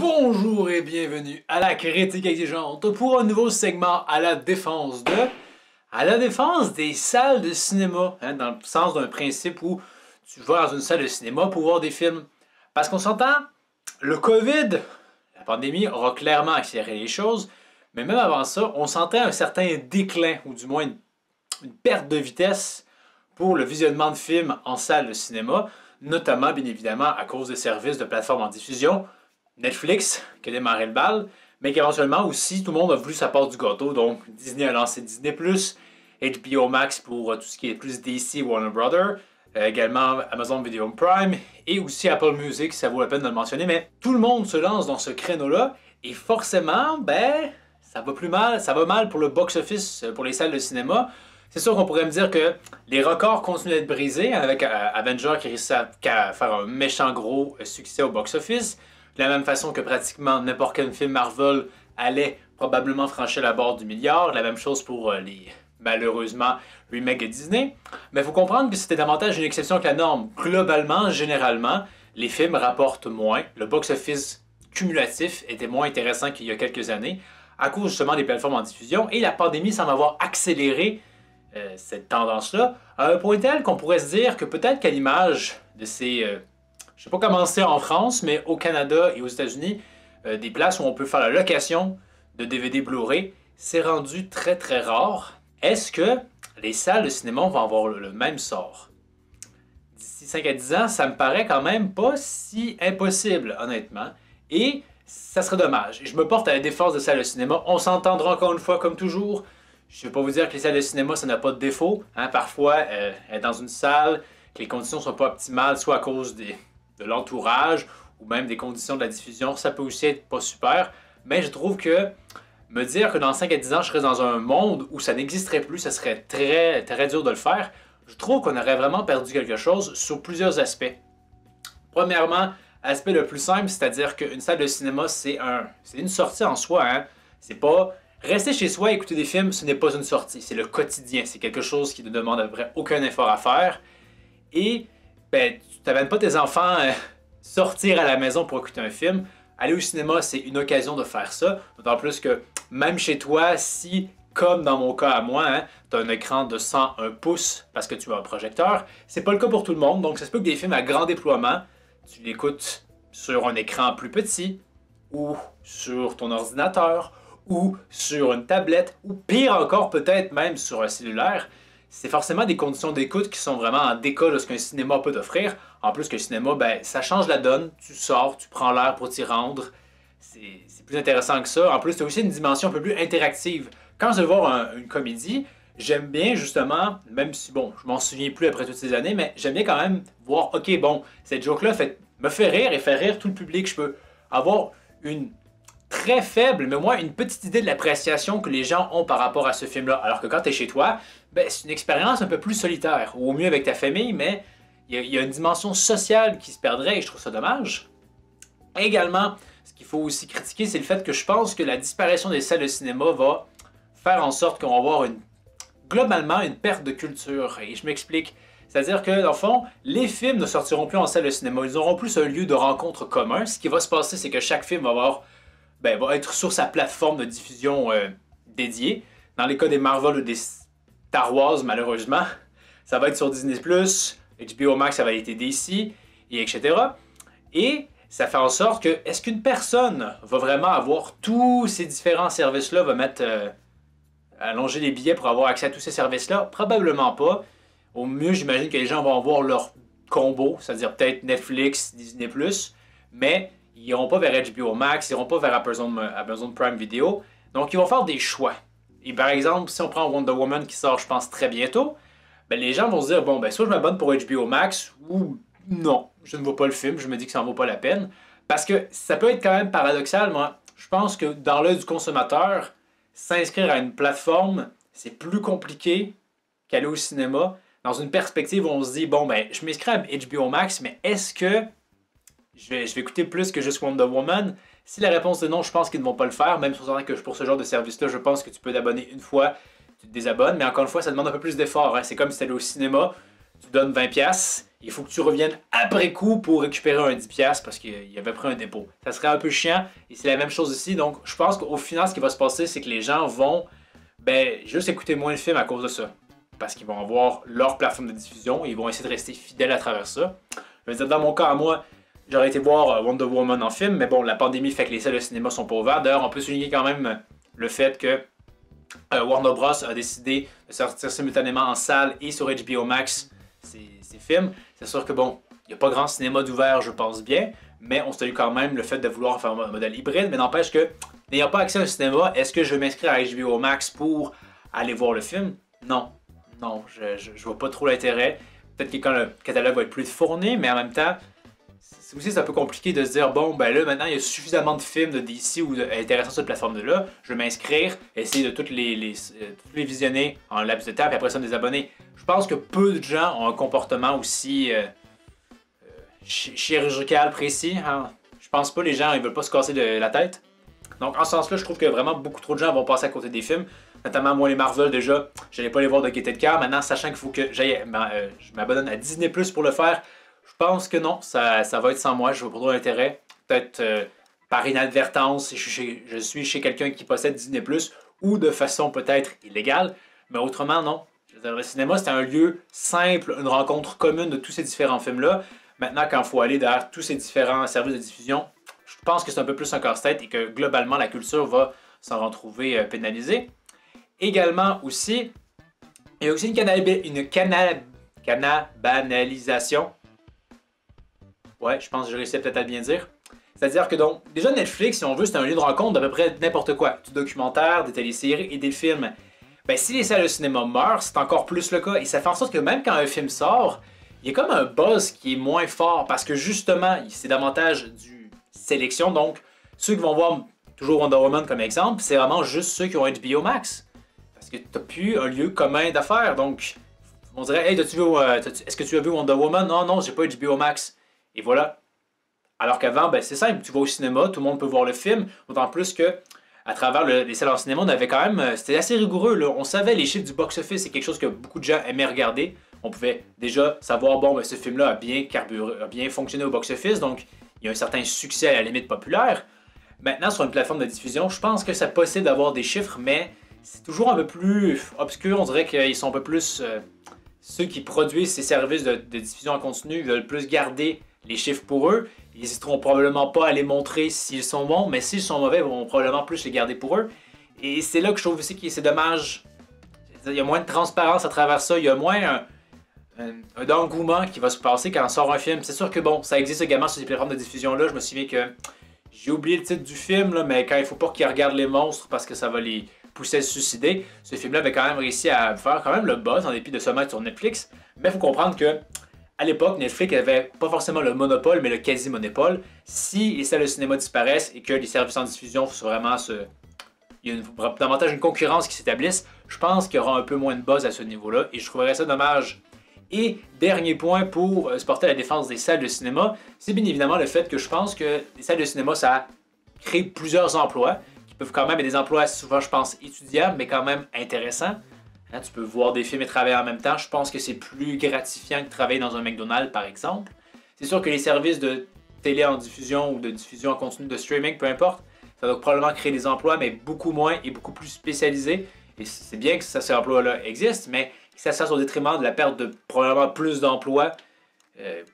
Bonjour et bienvenue à la critique exigeante pour un nouveau segment à la défense des salles de cinéma, hein, dans le sens d'un principe où tu vas dans une salle de cinéma pour voir des films. Parce qu'on s'entend, le COVID, la pandémie aura clairement accéléré les choses, mais même avant ça, on sentait un certain déclin, ou du moins une perte de vitesse pour le visionnement de films en salle de cinéma, notamment bien évidemment à cause des services de plateformes en diffusion, Netflix qui a démarré le bal, mais qu'éventuellement aussi tout le monde a voulu sa part du gâteau, donc Disney a lancé Disney+, HBO Max pour tout ce qui est plus DC Warner Brother, également Amazon Video Prime et aussi Apple Music, ça vaut la peine de le mentionner, mais tout le monde se lance dans ce créneau-là et forcément, ça va plus mal, ça va mal pour le box-office, pour les salles de cinéma. C'est sûr qu'on pourrait me dire que les records continuent d'être brisés avec Avengers qui réussit à faire un méchant gros succès au box-office. De la même façon que pratiquement n'importe quel film Marvel allait probablement franchir la barre du milliard. La même chose pour les, malheureusement, remakes de Disney. Mais il faut comprendre que c'était davantage une exception que la norme. Globalement, généralement, les films rapportent moins. Le box-office cumulatif était moins intéressant qu'il y a quelques années à cause justement des plateformes en diffusion. Et la pandémie semble avoir accéléré cette tendance-là à un point tel qu'on pourrait se dire que peut-être qu'à l'image de ces... je ne sais pas comment c'est en France, mais au Canada et aux États-Unis, des places où on peut faire la location de DVD Blu-ray, c'est rendu très très rare. Est-ce que les salles de cinéma vont avoir le même sort? D'ici 5 à 10 ans, ça me paraît quand même pas si impossible, honnêtement. Et ça serait dommage. Je me porte à la défense des salles de cinéma. On s'entendra encore une fois, comme toujours. Je ne vais pas vous dire que les salles de cinéma, ça n'a pas de défaut. Hein? Parfois, être dans une salle, que les conditions ne sont pas optimales, soit à cause de l'entourage ou même des conditions de la diffusion, ça peut aussi être pas super. Mais je trouve que me dire que dans 5 à 10 ans, je serais dans un monde où ça n'existerait plus, ça serait très, très dur de le faire. Je trouve qu'on aurait vraiment perdu quelque chose sur plusieurs aspects. Premièrement, aspect le plus simple, c'est-à-dire qu'une salle de cinéma, c'est une sortie en soi. Hein? C'est pas... Rester chez soi et écouter des films, ce n'est pas une sortie, c'est le quotidien. C'est quelque chose qui ne demande à peu près aucun effort à faire. Et tu t'amènes pas tes enfants sortir à la maison pour écouter un film. Aller au cinéma, c'est une occasion de faire ça. D'autant plus que même chez toi, si, comme dans mon cas à moi, hein, tu as un écran de 101 pouces parce que tu as un projecteur, c'est pas le cas pour tout le monde. Donc ça se peut que des films à grand déploiement, tu l'écoutes sur un écran plus petit, ou sur ton ordinateur, ou sur une tablette, ou pire encore peut-être même sur un cellulaire. C'est forcément des conditions d'écoute qui sont vraiment en décalage de ce qu'un cinéma peut t'offrir. En plus que le cinéma, ça change la donne. Tu sors, tu prends l'air pour t'y rendre. C'est plus intéressant que ça. En plus, tu as aussi une dimension un peu plus interactive. Quand je vais voir une comédie, j'aime bien justement, même si bon, je m'en souviens plus après toutes ces années, mais j'aime bien quand même voir, ok, bon, cette joke-là me fait rire et fait rire tout le public. Je peux avoir une très faible, mais moi, une petite idée de l'appréciation que les gens ont par rapport à ce film-là. Alors que quand tu es chez toi, c'est une expérience un peu plus solitaire, ou au mieux avec ta famille, mais il y a une dimension sociale qui se perdrait et je trouve ça dommage. Également, ce qu'il faut aussi critiquer, c'est le fait que je pense que la disparition des salles de cinéma va faire en sorte qu'on va avoir globalement une perte de culture. Et je m'explique. C'est-à-dire que, dans le fond, les films ne sortiront plus en salle de cinéma. Ils auront plus un lieu de rencontre commun. Ce qui va se passer, c'est que chaque film va être sur sa plateforme de diffusion dédiée. Dans les cas des Marvel ou des Star Wars, malheureusement, ça va être sur Disney+, HBO Max, ça va être DC, et etc. Et ça fait en sorte que, est-ce qu'une personne va vraiment avoir tous ces différents services-là, va allonger les billets pour avoir accès à tous ces services-là? Probablement pas. Au mieux, j'imagine que les gens vont avoir leur combo, c'est-à-dire peut-être Netflix, Disney+, mais ils n'iront pas vers HBO Max, ils n'iront pas vers Amazon Prime Video. Donc, ils vont faire des choix. Et par exemple, si on prend Wonder Woman qui sort, je pense, très bientôt, les gens vont se dire, soit je m'abonne pour HBO Max, ou non, je ne vois pas le film, je me dis que ça en vaut pas la peine. Parce que ça peut être quand même paradoxal, moi. Je pense que dans l'œil du consommateur, s'inscrire à une plateforme, c'est plus compliqué qu'aller au cinéma. Dans une perspective où on se dit, je m'inscris à HBO Max, mais est-ce que je vais écouter plus que juste Wonder Woman? Si la réponse est non, je pense qu'ils ne vont pas le faire, même que pour ce genre de service-là, je pense que tu peux t'abonner une fois, tu te désabonnes, mais encore une fois, ça demande un peu plus d'effort. Hein. C'est comme si tu allais au cinéma, tu donnes 20$, il faut que tu reviennes après coup pour récupérer un 10$ parce qu'il avait pris un dépôt. Ça serait un peu chiant et c'est la même chose ici. Donc je pense qu'au final, ce qui va se passer, c'est que les gens vont juste écouter moins le film à cause de ça. Parce qu'ils vont avoir leur plateforme de diffusion et ils vont essayer de rester fidèles à travers ça. Je veux dire, dans mon cas à moi, j'aurais été voir Wonder Woman en film, mais bon, la pandémie fait que les salles de cinéma sont pas ouvertes. D'ailleurs, on peut souligner quand même le fait que Warner Bros. A décidé de sortir simultanément en salle et sur HBO Max ces films. C'est sûr que bon, il n'y a pas grand cinéma d'ouvert, je pense bien, mais on salue quand même le fait de vouloir faire un modèle hybride, mais n'empêche que, n'ayant pas accès à un cinéma, est-ce que je vais m'inscrire à HBO Max pour aller voir le film? Non. Non, je vois pas trop l'intérêt. Peut-être que quand le catalogue va être plus fourni, mais en même temps, c'est un peu compliqué de se dire, bon, ben là, maintenant, il y a suffisamment de films de DC ou intéressants sur cette plateforme-là, je vais m'inscrire, essayer de toutes les visionner en laps de temps, puis après ça, me désabonner. Je pense que peu de gens ont un comportement aussi chirurgical précis. Hein. Je pense pas, les gens, ils veulent pas se casser la tête. Donc, en ce sens-là, je trouve que vraiment beaucoup trop de gens vont passer à côté des films. Notamment, moi, les Marvel, déjà, j'allais pas les voir de gaieté de cœur. Maintenant, sachant qu'il faut que j'aille, je m'abonne à Disney Plus pour le faire, je pense que non, ça va être sans moi. Je vois pas trop d'intérêt. Peut-être par inadvertance, je suis chez quelqu'un qui possède Disney Plus ou de façon peut-être illégale. Mais autrement, non. Le cinéma, c'est un lieu simple, une rencontre commune de tous ces différents films-là. Maintenant, quand il faut aller derrière tous ces différents services de diffusion, je pense que c'est un peu plus un casse-tête et que globalement, la culture va s'en retrouver pénalisée. Également aussi, il y a aussi une cannibalisation. Ouais, je pense que je réussis peut-être à bien dire. C'est-à-dire que donc, déjà Netflix, si on veut, c'est un lieu de rencontre d'à peu près n'importe quoi. Du documentaire, des téléséries et des films. Ben, si les salles de cinéma meurent, c'est encore plus le cas. Et ça fait en sorte que même quand un film sort, il y a comme un buzz qui est moins fort parce que justement, c'est davantage du sélection. Donc, ceux qui vont voir toujours Wonder Woman comme exemple, c'est vraiment juste ceux qui ont HBO Max. Parce que t'as plus un lieu commun d'affaires. Donc, on dirait, hey, est-ce que tu as vu Wonder Woman? Non, non, j'ai pas HBO Max. Et voilà. Alors qu'avant, ben, c'est simple, tu vas au cinéma, tout le monde peut voir le film. D'autant plus que, à travers les salles en cinéma, on avait quand même. C'était assez rigoureux, là. On savait les chiffres du box-office, c'est quelque chose que beaucoup de gens aimaient regarder. On pouvait déjà savoir, bon, ben, ce film-là a bien fonctionné au box-office, donc il y a un certain succès à la limite populaire. Maintenant, sur une plateforme de diffusion, je pense que ça possible d'avoir des chiffres, mais c'est toujours un peu plus obscur. On dirait qu'ils sont un peu plus. Ceux qui produisent ces services de diffusion en continu veulent plus garder les chiffres pour eux. Ils n'hésiteront probablement pas à les montrer s'ils sont bons, mais s'ils sont mauvais, ils vont probablement plus les garder pour eux. Et c'est là que je trouve aussi que c'est dommage. Il y a moins de transparence à travers ça, il y a moins un engouement qui va se passer quand on sort un film. C'est sûr que bon, ça existe également sur ces plateformes de diffusion-là. Je me souviens que j'ai oublié le titre du film, là, mais quand il faut pas qu'ils regardent les monstres parce que ça va les pousser à se suicider, ce film-là avait quand même réussi à faire quand même le buzz en dépit de se mettre sur Netflix. Mais il faut comprendre que à l'époque, Netflix avait pas forcément le monopole, mais le quasi-monopole. Si les salles de cinéma disparaissent et que les services en diffusion vraiment il y a davantage une concurrence qui s'établisse, je pense qu'il y aura un peu moins de buzz à ce niveau-là et je trouverais ça dommage. Et dernier point pour se porter à la défense des salles de cinéma, c'est bien évidemment le fait que je pense que les salles de cinéma, ça crée plusieurs emplois, qui peuvent quand même être des emplois souvent, je pense, étudiables, mais quand même intéressants. Hein, tu peux voir des films et travailler en même temps. Je pense que c'est plus gratifiant que travailler dans un McDonald's, par exemple. C'est sûr que les services de télé en diffusion ou de diffusion en continu de streaming, peu importe, ça va probablement créer des emplois, mais beaucoup moins et beaucoup plus spécialisés. Et c'est bien que ces emplois-là existent, mais ça se fasse au détriment de la perte de probablement plus d'emplois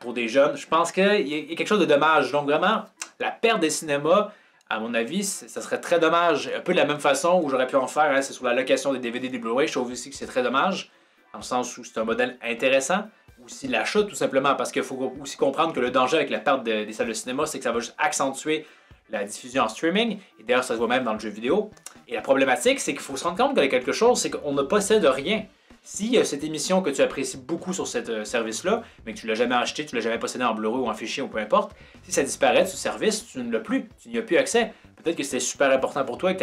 pour des jeunes. Je pense qu'il y a quelque chose de dommage. Donc vraiment, la perte des cinémas, à mon avis, ça serait très dommage. Un peu de la même façon où j'aurais pu en faire, hein, c'est sur la location des DVD et des Blu-ray. Je trouve aussi que c'est très dommage, dans le sens où c'est un modèle intéressant. Aussi l'achat, tout simplement, parce qu'il faut aussi comprendre que le danger avec la perte des salles de cinéma, c'est que ça va juste accentuer la diffusion en streaming. Et d'ailleurs, ça se voit même dans le jeu vidéo. Et la problématique, c'est qu'il faut se rendre compte qu'il y a quelque chose, c'est qu'on ne possède rien. Si cette émission que tu apprécies beaucoup sur ce service-là, mais que tu ne l'as jamais acheté, tu ne l'as jamais possédé en Blu-ray ou en fichier ou peu importe, si ça disparaît de ce service, tu ne l'as plus, tu n'y as plus accès. Peut-être que c'était super important pour toi et que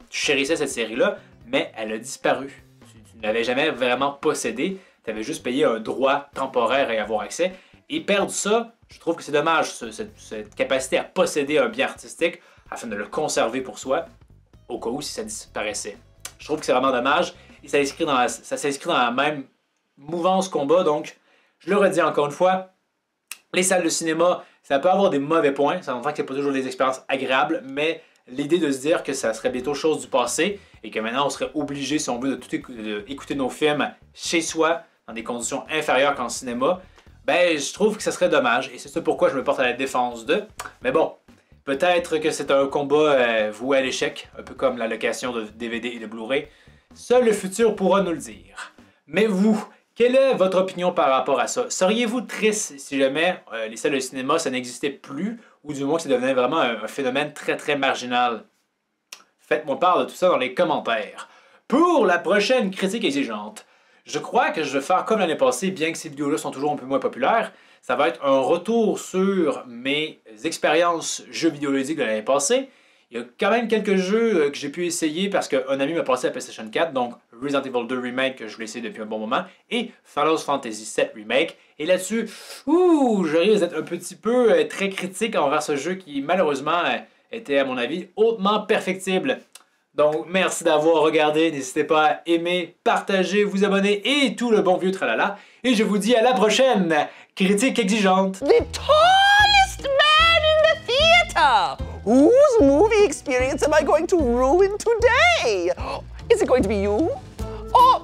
tu chérissais cette série-là, mais elle a disparu. Tu ne l'avais jamais vraiment possédée, tu avais juste payé un droit temporaire à y avoir accès. Et perdre ça, je trouve que c'est dommage, cette capacité à posséder un bien artistique afin de le conserver pour soi, au cas où si ça disparaissait. Je trouve que c'est vraiment dommage et ça s'inscrit dans la même mouvance combat, donc Je le redis encore une fois, les salles de cinéma, ça peut avoir des mauvais points, ça entend que c'est pas toujours des expériences agréables, mais l'idée de se dire que ça serait bientôt chose du passé et que maintenant on serait obligé, si on veut, de écouter nos films chez soi, dans des conditions inférieures qu'en cinéma, ben je trouve que ça serait dommage et c'est ça pourquoi je me porte à la défense de. Mais bon, peut-être que c'est un combat voué à l'échec, un peu comme la location de DVD et de Blu-ray. Seul le futur pourra nous le dire. Mais vous, quelle est votre opinion par rapport à ça? Seriez-vous triste si jamais les salles de cinéma, ça n'existait plus, ou du moins que ça devenait vraiment un phénomène très très marginal? Faites-moi part de tout ça dans les commentaires. Pour la prochaine critique exigeante, je crois que je vais faire comme l'année passée, bien que ces vidéos-là sont toujours un peu moins populaires. Ça va être un retour sur mes expériences jeux vidéoludiques de l'année passée. Il y a quand même quelques jeux que j'ai pu essayer parce qu'un ami m'a passé à PlayStation 4, donc Resident Evil 2 Remake que je voulais essayer depuis un bon moment, et Final Fantasy 7 Remake. Et là-dessus, je risque d'être un petit peu très critique envers ce jeu qui malheureusement était à mon avis hautement perfectible. Donc merci d'avoir regardé, n'hésitez pas à aimer, partager, vous abonner et tout le bon vieux tralala. Et je vous dis à la prochaine critique exigeante. The tallest man in the theater! Whose movie experience am I going to ruin today? Is it going to be you? Or